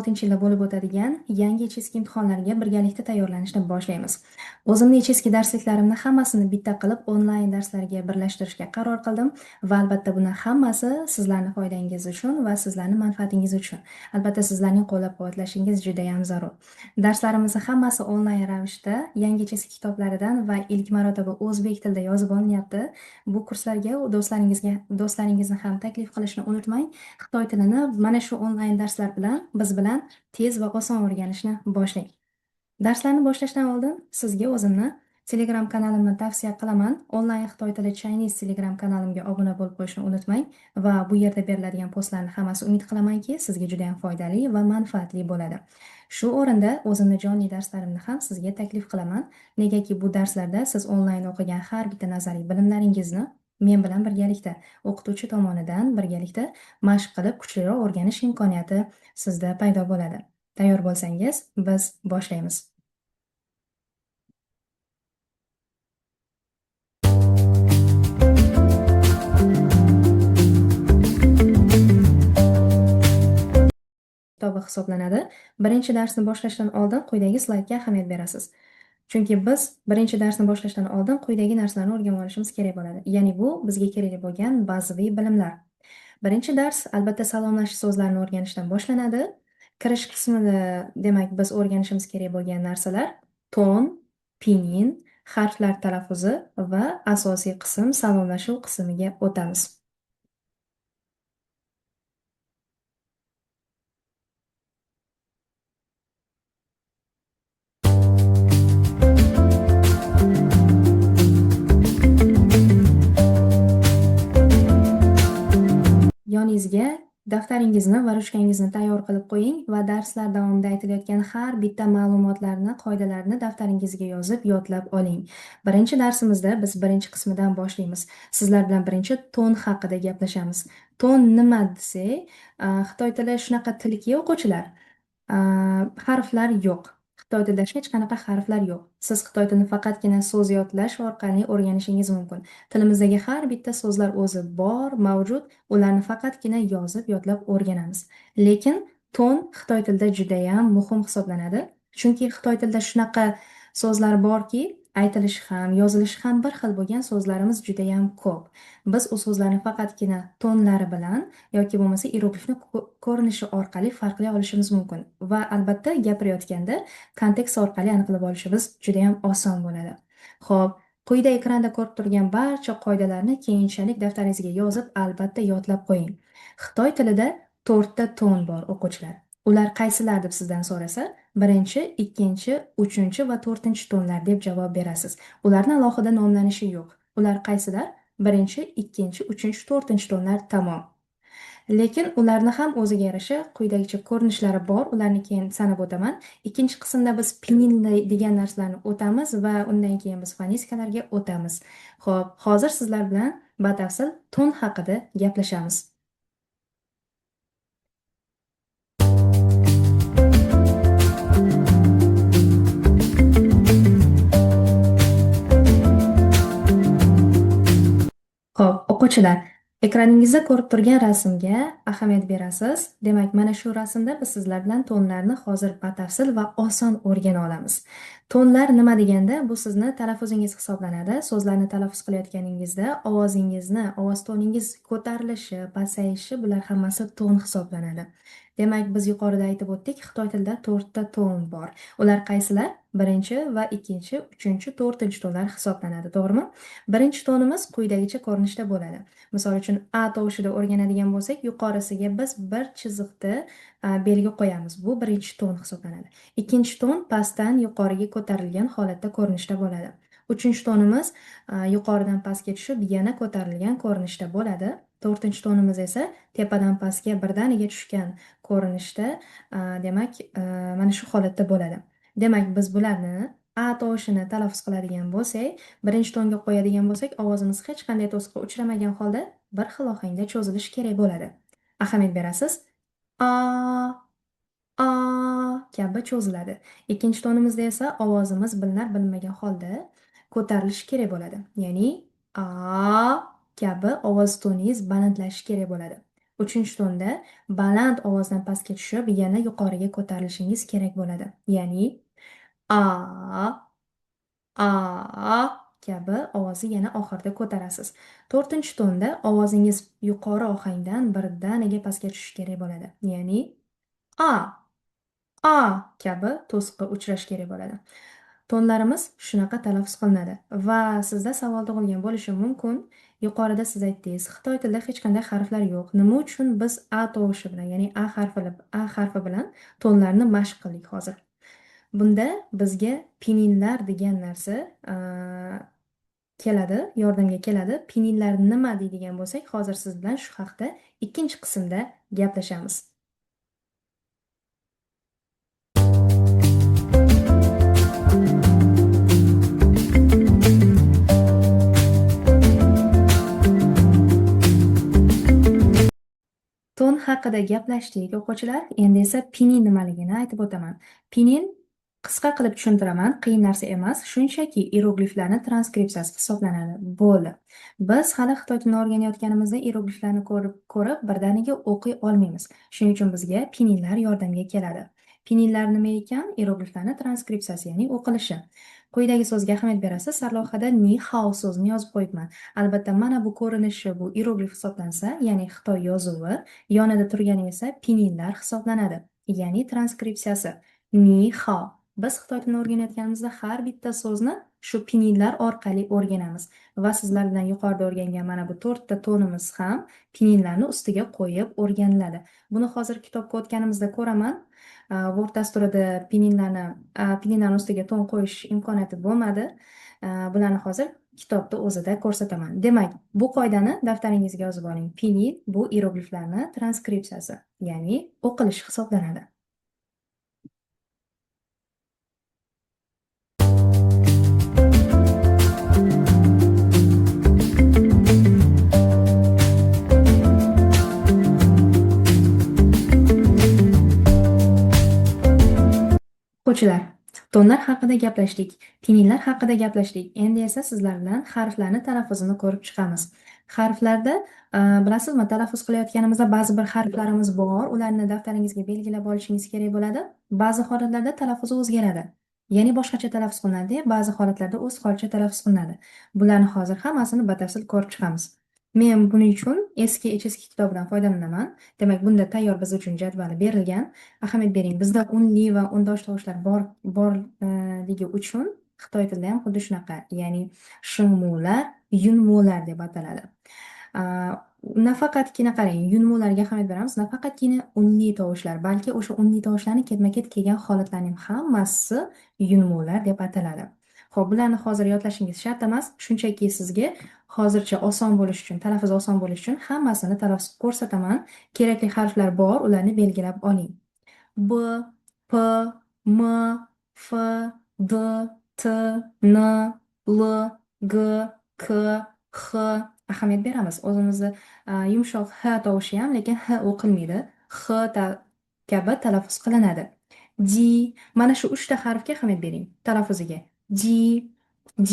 2026-yilda bo'lib o'tadigan yangi HSK imtihonlariga birgalikda tayyorlanishni boshlaymiz. O'zimni HSK darsliklarimni hammasini bitta qilib onlayn darslarga birlashtirishga qaror qildim va albatta buning hammasi sizlarning foydangiz uchun va sizlarning manfaatingiz uchun. Albatta sizlarning qo'llab-quvvatlashingiz juda ham zarur. Darslarimizni hammasi onlayn ravishda yangi HSK kitoblaridan va ilk marotaba o'zbek tilida yozib olinyapti. Bu kurslarga do'stlaringizni ham taklif qilishni unutmang. Xitoy tilini mana shu onlayn darslar bilan biz bilan tez va oson o'rganishni boshlang. Darslarni boshlashdan oldin sizga o'zimni Telegram kanalimni tavsiya qilaman. Onlayn Xitoy tili Chinese Telegram kanalimga obuna bo'lib qo'yishni unutmang va bu yerda beriladigan postlarni hammasi umid qilamanki, sizga juda ham foydali va manfaatli bo'ladi. Shu o'rinda o'zimni jonli darslarimni ham sizga taklif qilaman. Negaki bu darslarda siz onlayn o'qigan har bitta nazariy bilimlaringizni men bilan birgalikda o'qituvchi tomonidan birgalikda mashq qilib kuchliroq o'rganish imkoniyati sizda paydo bo'ladi. Tayyor bo'lsangiz, biz boshlaymiz. Kitobi hisoblanadi. Birinchi darsni boshlashdan oldin quyidagi slaydga ahamiyat berasiz. Chunki biz birinchi darsni boshlashdan oldin quyidagi narsalarni o'rganib olishimiz kerak bo'ladi. Ya'ni bu bizga kerak bo'lgan bazaviy bilimlar. Birinchi dars albatta salomlashish so'zlarini o'rganishdan boshlanadi. Kirish qismida demak biz o'rganishimiz kerak bo'lgan narsalar ton, pinin, harflar talaffuzi va asosiy qism salomlashuv qismiga o'tamiz. Yoningizga daftaringizni va ruchkangizni tayyor qilib qo'ying va darslar davomida aytilayotgan har bitta ma'lumotlarni, qoidalarni daftaringizga yozib, yodlab oling. Birinchi darsimizda biz birinchi qismidan boshlaymiz. Sizlar bilan birinchi ton haqida gaplashamiz. Ton nima desak, Xitoy tili shunaqa tilki o'quvchilar. Harflar yo'q. Xitoy tilida hech qanaqa harflar yo'q. Siz Xitoy tilini faqatgina so'z yodlash orqali o'rganishingiz mumkin. Tilimizdagi har bitta so'zlar o'zi bor, mavjud, ularni faqatgina yozib, yodlab o'rganamiz. Lekin ton Xitoy tilida juda ham muhim hisoblanadi. Chunki Xitoy tilida shunaqa so'zlar borki, aytilishi ham, yozilishi ham bir xil bo'lgan so'zlarimiz juda ham ko'p. Biz u so'zlarni faqatgina tonlari bilan yoki bo'lmasa iyeroglifni ko'rinishi orqali farqlay olishimiz mumkin va albatta gapirayotganda kontekst orqali aniqlab olishimiz juda ham oson bo'ladi. Xo'p, quyida ekranda ko'rib turgan barcha qoidalarni keyinchalik daftaringizga yozib, albatta yodlab qo'ying. Xitoy tilida 4 ta ton bor o'quvchilar. Ular qaysilar deb sizdan so'rasa, birinchi, ikkinchi, uchinchi va to'rtinchi tonlar deb javob berasiz. Ularning alohida nomlanishi yo'q. Ular qaysilar? Birinchi, ikkinchi, uchinchi, to'rtinchi tonlar tamom. Lekin ularni ham o'ziga yarasha quyidagicha ko'rinishlari bor. Ularni keyin sanab o'taman. Ikkinchi qismda biz pinin degan narsalarni o'tamiz va undan keyin biz fonetikalarga o'tamiz. Xo'p, hozir sizlar bilan batafsil ton haqida gaplashamiz. Xo'p, o'quvchilar, ekraningizda ko'rib turgan rasmga ahamiyat berasiz. Demak, mana shu rasmda biz sizlar bilan tonlarni hozir batafsil va oson o'rgana olamiz. Tonlar nima deganda, bu sizni talaffuzingiz hisoblanadi. So'zlarni talaffuz qilayotganingizda ovozingizni, ovoz toningiz ko'tarilishi, pasayishi, bular hammasi ton hisoblanadi. Demak, biz yuqorida aytib o'tdik, Xitoy tilida 4 ta ton bor. Ular qaysilar? Birinchi va ikkinchi, uchinchi, to'rtinchi tonlar hisoblanadi, to'g'rimi? Birinchi tonimiz quyidagicha ko'rinishda bo'ladi. Misol uchun A tovushida o'rganadigan bo'lsak, yuqorisiga biz bir chiziqda belgi qo'yamiz. Bu birinchi ton hisoblanadi. Ikkinchi ton pastdan yuqoriga ko'tarilgan holatda ko'rinishda bo'ladi. Uchinchi tonimiz yuqoridan pastga tushib, yana ko'tarilgan ko'rinishda bo'ladi. To'rtinchi tonimiz esa tepadan pastga birdaniga tushgan ko'rinishda, demak, mana shu holatda bo'ladi. Demak, biz bularni A tovushini talaffuz qiladigan bo'lsak, birinchi tonga qo'yadigan bo'lsak, ovozimiz hech qanday to'siqqa uchramagan holda bir xil ohangda cho'zilishi kerak bo'ladi. Ahamiyat berasiz. A kabi cho'ziladi. Ikkinchi tonimizda esa ovozimiz bilinar-bilinmagan holda ko'tarilishi kerak bo'ladi. Ya'ni A kabi ovoz toningiz balandlashishi kerak bo'ladi. Uchinchi tonda baland ovozdan pastga tushib, yana yuqoriga ko'tarilishingiz kerak bo'ladi. Ya'ni a, kabi ovozni yana oxirida ko'tarasiz. To'rtinchi tonda ovozingiz yuqori ohangdan birdaniga pastga tushishi kerak bo'ladi. Ya'ni a, kabi to'siqqa uchrash kerak bo'ladi. Tonlarimiz shunaqa talaffuz qilinadi va sizda savol tug'ilgan bo'lishi mumkin. Yuqorida siz aytdingiz, Xitoy tilida hech qanday harflar yo'q. Nima uchun biz a tovushi bilan, ya'ni a harfi bilan tonlarni mashq qildik hozir? Bunda bizga pininlar degan narsa keladi, yordamga keladi. Pininlar nima deydigan bo'lsak, hozir siz bilan shu haqda ikkinchi qismda gaplashamiz. Ton haqida gaplashdik o'quvchilar. Endi esa pinin nimaligini aytib o'taman. Pinin qisqa qilib tushuntiraman, qiyin narsa emas, shunchaki iyerogliflarni transkripsiyasi hisoblanadi. Bo'ldi. Biz hali Xitoy tilini o'rganayotganimizda iyerogliflarni ko'rib birdaniga o'qiy olmaymiz. Shuning uchun bizga pininlar yordamga keladi. Pininlar nima ekan? Iyerogliflarni transkripsiyasi, ya'ni o'qilishi. Quyidagi so'zga ahamiyat berasiz. Sarlavhada ni hao so'zini yozib qo'yibman. Albatta, mana bu ko'rinishi bu iyeroglif hisoblansa, ya'ni Xitoy yozuvi, yonida turgani esa pininlar hisoblanadi, ya'ni transkripsiyasi. Ni hao. Biz Xitoy tilini o'rganayotganimizda har bitta so'zni shu pininlar orqali o'rganamiz va sizlar bilan yuqorida o'rgangan mana bu 4 ta tonimiz ham pininlarni ustiga qo'yib o'rganiladi. Buni hozir kitobga o'tganimizda ko'raman. Word dasturida pininlarni ustiga ton qo'yish imkoniyati bo'lmadi. Bularni hozir kitobda o'zida ko'rsataman. Demak, bu qoidani daftaringizga yozib oling. Pinin bu iyerogliflarni transkripsiyasi, ya'ni o'qilish hisoblanadi. O'quvchilar, tonlar haqida gaplashdik, pininlar haqida gaplashdik. Endi esa sizlar bilan harflarni talaffuzini ko'rib chiqamiz. Harflarda bilasizmi, talaffuz qilayotganimizda ba'zi bir harflarimiz bor, ularni daftaringizga belgilab olishingiz kerak bo'ladi. Ba'zi holatlarda talaffuzi o'zgaradi. Ya'ni boshqacha talaffuz qilinadi, ba'zi holatlarda o'z holicha talaffuz qilinadi. Bularni hozir hammasini batafsil ko'rib chiqamiz. Men buning uchun eski HSK kitobidan foydalanaman. Demak, bunda tayyor biz uchun jadvali berilgan. Ahamiyat bering, bizda unli va undosh tovushlar borligi uchun Xitoy tilida ham xuddi shunaqa, ya'ni shingmular, yunmular deb ataladi. Nafaqatgina qarang, yunmularga ahamiyat beramiz, nafaqatgina unli tovushlar, balki o'sha unli tovushlarning ketma-ket kelgan holatlarning hammasi yunmular deb ataladi. Xo'p, bularni hozir yodlashingiz shart emas, shunchaki sizga hozircha oson bo'lish uchun, talaffuz oson bo'lish uchun hammasini talaffuz ko'rsataman. Kerakli harflar bor, ularni belgilab oling. B, P, M, F, D, T, N, L, G, K, H. Ahamiyat beramiz. O'zimizni yumshoq H tovushi ham, lekin H o'qilmaydi. H kabi talaffuz qilinadi. D, mana shu 3 ta harfga ahamiyat bering talaffuziga. D, G,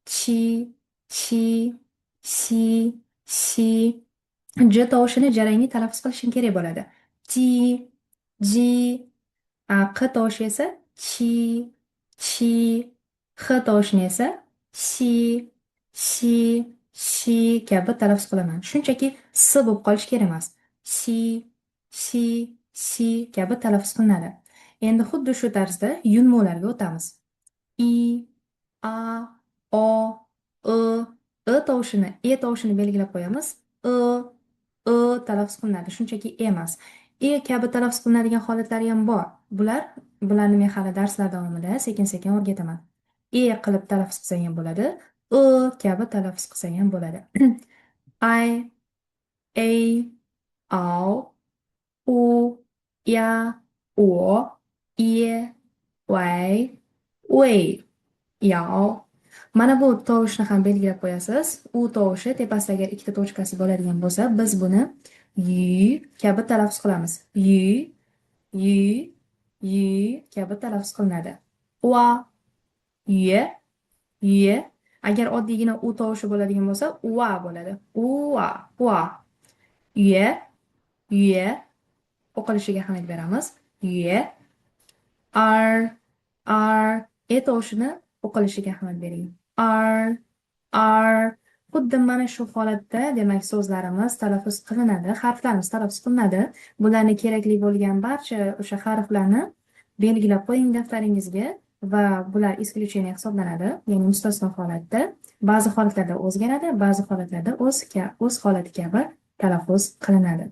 Chi, Chi, Si, Si. J tovushini jarangli talaffuz qilishim kerak bo'ladi. Ji, ji, q tovushi esa chi, chi, x tovushini esa si, si, si kabi talaffuz qilaman. Shunchaki s bo'lib qolishi kerak emas. Si, si, si kabi talaffuz qilinadi. Endi xuddi shu tarzda yunmolarga o'tamiz. I, a, o, tovushini, tovushini belgilab qo'yamiz. Talaffuz qilinadi, shunchaki emas. Kabi talaffuz qilinadigan holatlari ham bor. Bularni men hali darslar davomida sekin-sekin o'rgataman. Qilib talaffuz qilsa ham bo'ladi, kabi talaffuz qilsa ham bo'ladi. Ay, ao, u, ya, o, vay, uey, yao. Mana bu tovushni ham belgilab qo'yasiz. U tovushi tepasida agar ikkita tochkasi bo'ladigan bo'lsa, biz buni y kabi talaffuz qilamiz. Y kabi talaffuz qilinadi. Ua, y. Agar oddiygina u tovushi bo'ladigan bo'lsa, ua bo'ladi. Ua, ua. Y Ye o'qilishiga ahamiyat beramiz. Ye. R, R. E tovushini o'qilishiga ahamiyat bering. R, R. Xuddi mana shu holatda, demak, so'zlarimiz talaffuz qilinadi, harflarimiz talaffuz qilinadi. Bularni kerakli bo'lgan barcha o'sha harflarni belgilab qo'ying daftaringizga va bular исключение hisoblanadi, ya'ni mustasno holatda. Ba'zi holatlarda o'zgaradi, ba'zi holatlarda o'z holati kabi talaffuz qilinadi.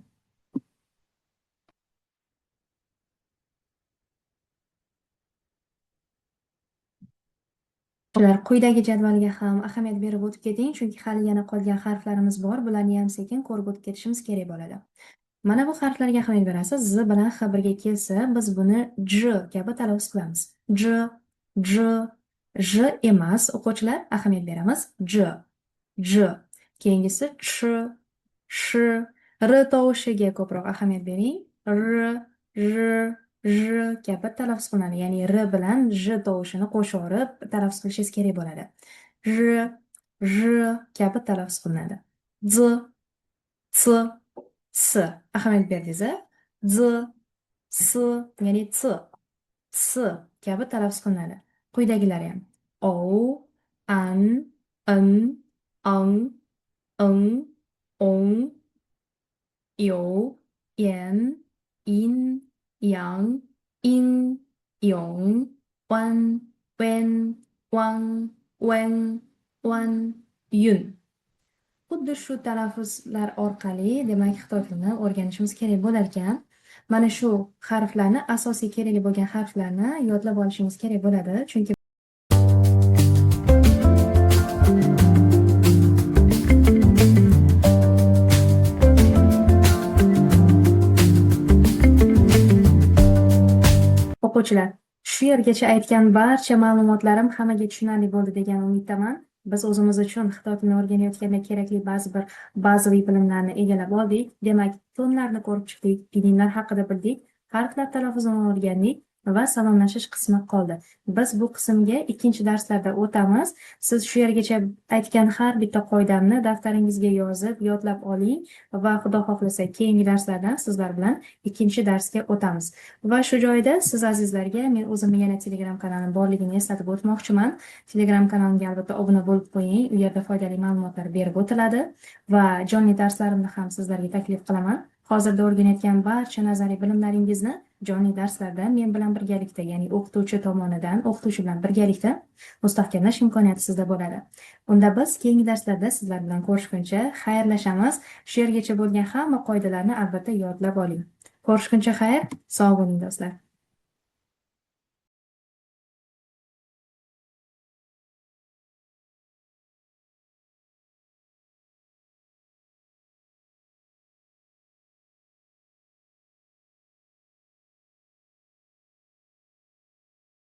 Ular quyidagi jadvalga ham ahamiyat berib o'tib keting, chunki hali yana qolgan harflarimiz bor. Bularni ham sekin ko'rib o'tib ketishimiz kerak bo'ladi. Mana bu harflarga ahamiyat berasiz. Z bilan H birga kelsa, biz buni J kabi talaffuz qilamiz. J, J, J emas, o'quvchilar, ahamiyat beramiz. J, J. Keyingisi Ch, Sh, R tovushiga ko'proq ahamiyat bering. R, R, R kabi talaffuz qilinadi. Ya'ni R bilan J tovushini qo'shib olib talaffuz qilishingiz kerak bo'ladi. R, R kabi talaffuz qilinadi. Z, C, C. Ahamiyat berdingiz. Z, S, ya'ni C, C kabi talaffuz qilinadi. Quyidagilari ham. O, an, n, ang, ing, ong, yo, yan, in, yang, in, yong, wan, wen, wang, wen, wan, yun. Xuddi shu talaffuzlar orqali, demak, xitoy tilini o'rganishimiz kerak bo'lar ekan. Mana shu harflarni, asosiy kerakli bo'lgan harflarni yodlab olishingiz kerak bo'ladi. Chunki o'quvchilar, shu yergacha aytgan barcha ma'lumotlarim hammaga tushunarli bo'ldi degan umiddaman. Biz o'zimiz uchun xitoy tilini o'rganayotganda kerakli ba'zi bir bazaviy bilimlarni egallab oldik. Demak, tonlarni ko'rib chiqdik, pininlar haqida bildik, harflar talaffuzini o'rgandik va salomlashish qismi qoldi. Biz bu qismga ikkinchi darslarda o'tamiz. Siz shu yergacha aytgan har bitta qoidamni daftaringizga yozib, yodlab oling va Xudo xohlasa keyingi darslardan sizlar bilan ikkinchi darsga o'tamiz. Va shu joyda siz azizlarga men o'zimni yana Telegram kanalim borligini eslatib o'tmoqchiman. Telegram kanalimga albatta obuna bo'lib qo'ying. U yerda foydali ma'lumotlar berib o'tiladi va jonli darslarimni ham sizlarga taklif qilaman. Hozirda o'rganayotgan barcha nazariy bilimlaringizni jonli darslarda men bilan birgalikda, ya'ni o'qituvchi tomonidan, o'qituvchi bilan birgalikda mustahkamlash imkoniyati sizda bo'ladi. Unda biz keyingi darslarda sizlar bilan ko'rishguncha xayrlashamiz. Shu yergacha bo'lgan hamma qoidalarni albatta yodlab oling. Ko'rishguncha xayr, sog' bo'ling do'stlar.